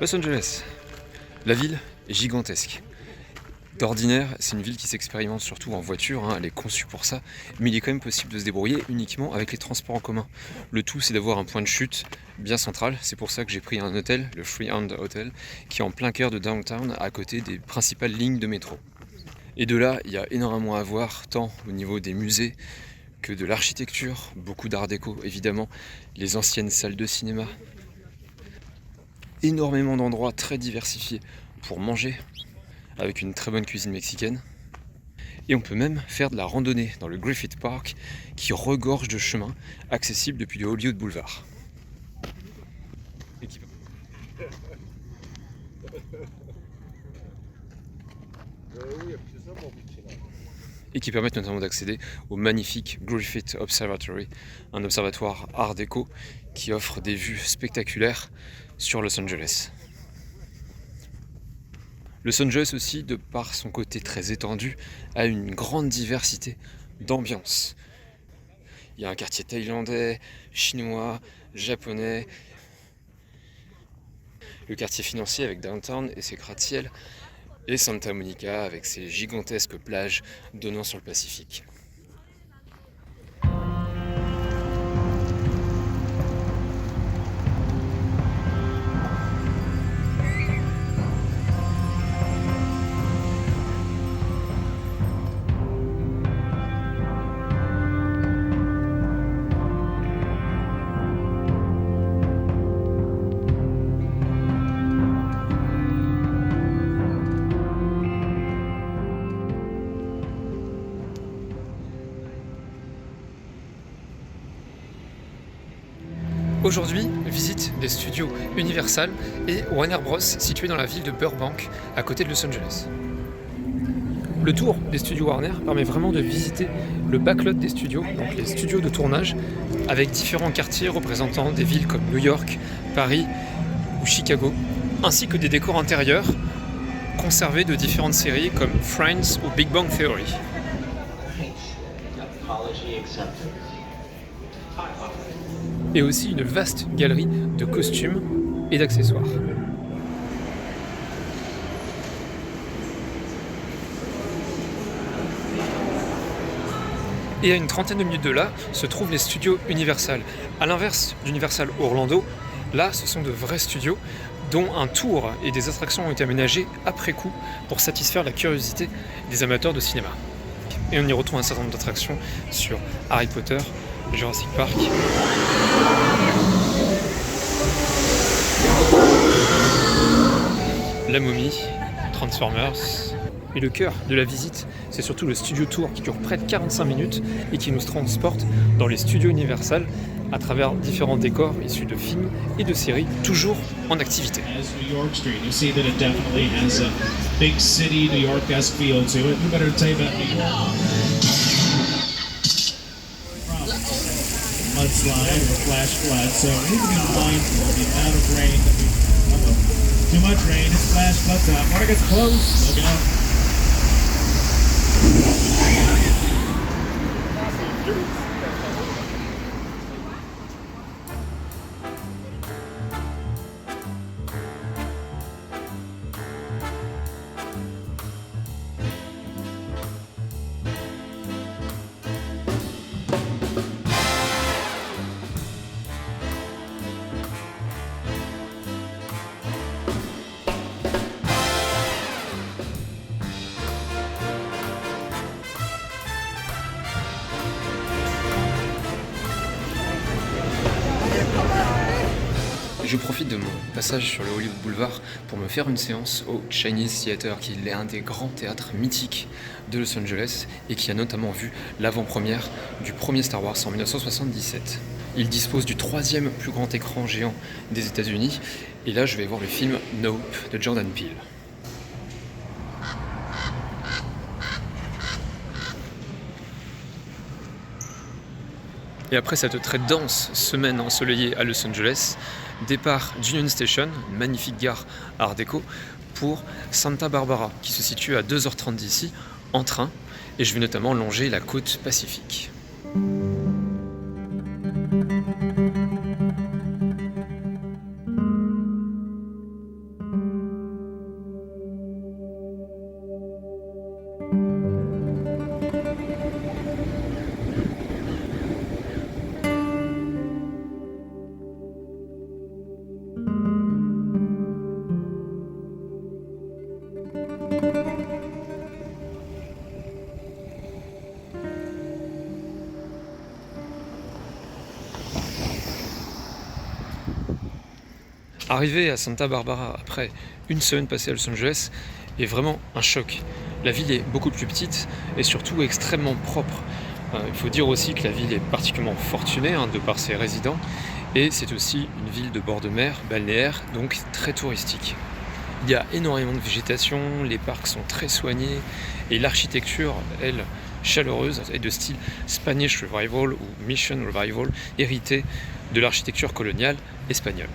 Los Angeles. La ville est gigantesque. D'ordinaire, c'est une ville qui s'expérimente surtout en voiture, elle est conçue pour ça, mais il est quand même possible de se débrouiller uniquement avec les transports en commun. Le tout, c'est d'avoir un point de chute bien central, c'est pour ça que j'ai pris un hôtel, le Freehand Hotel, qui est en plein cœur de downtown, à côté des principales lignes de métro. Et de là, il y a énormément à voir, tant au niveau des musées que de l'architecture, beaucoup d'art déco évidemment, les anciennes salles de cinéma, énormément d'endroits très diversifiés pour manger, avec une très bonne cuisine mexicaine. Et on peut même faire de la randonnée dans le Griffith Park qui regorge de chemins accessibles depuis le Hollywood Boulevard. Et qui permettent notamment d'accéder au magnifique Griffith Observatory, un observatoire art déco qui offre des vues spectaculaires sur Los Angeles. Los Angeles aussi, de par son côté très étendu, a une grande diversité d'ambiances. Il y a un quartier thaïlandais, chinois, japonais, le quartier financier avec Downtown et ses gratte-ciel, et Santa Monica avec ses gigantesques plages donnant sur le Pacifique. Aujourd'hui, visite des studios Universal et Warner Bros situés dans la ville de Burbank, à côté de Los Angeles. Le tour des studios Warner permet vraiment de visiter le backlot des studios, donc les studios de tournage, avec différents quartiers représentant des villes comme New York, Paris ou Chicago, ainsi que des décors intérieurs conservés de différentes séries comme Friends ou Big Bang Theory. Et aussi une vaste galerie de costumes et d'accessoires. Et à une trentaine de minutes de là se trouvent les studios Universal. À l'inverse d'Universal Orlando, là ce sont de vrais studios dont un tour et des attractions ont été aménagés après coup pour satisfaire la curiosité des amateurs de cinéma. Et on y retrouve un certain nombre d'attractions sur Harry Potter, Jurassic Park, La Momie, Transformers. Et le cœur de la visite, c'est surtout le studio tour qui dure près de 45 minutes et qui nous transporte dans les studios Universal à travers différents décors issus de films et de séries, toujours en activité. Mudslide or flash flood, so we need to be mindful of the amount of rain that too much rain, it's flash flood time. Water gets close, look out. Je profite de mon passage sur le Hollywood Boulevard pour me faire une séance au Chinese Theater, qui est un des grands théâtres mythiques de Los Angeles et qui a notamment vu l'avant-première du premier Star Wars en 1977. Il dispose du 3e plus grand écran géant des États-Unis et là je vais voir le film Nope de Jordan Peele. Et après cette très dense semaine ensoleillée à Los Angeles, départ d'Union Station, magnifique gare art déco, pour Santa Barbara, qui se situe à 2h30 d'ici, en train, et je vais notamment longer la côte Pacifique. Arriver à Santa Barbara après une semaine passée à Los Angeles est vraiment un choc. La ville est beaucoup plus petite et surtout extrêmement propre. Il faut dire aussi que la ville est particulièrement fortunée de par ses résidents et c'est aussi une ville de bord de mer, balnéaire, donc très touristique. Il y a énormément de végétation, les parcs sont très soignés et l'architecture, elle, chaleureuse, est de style Spanish Revival ou Mission Revival, héritée de l'architecture coloniale espagnole.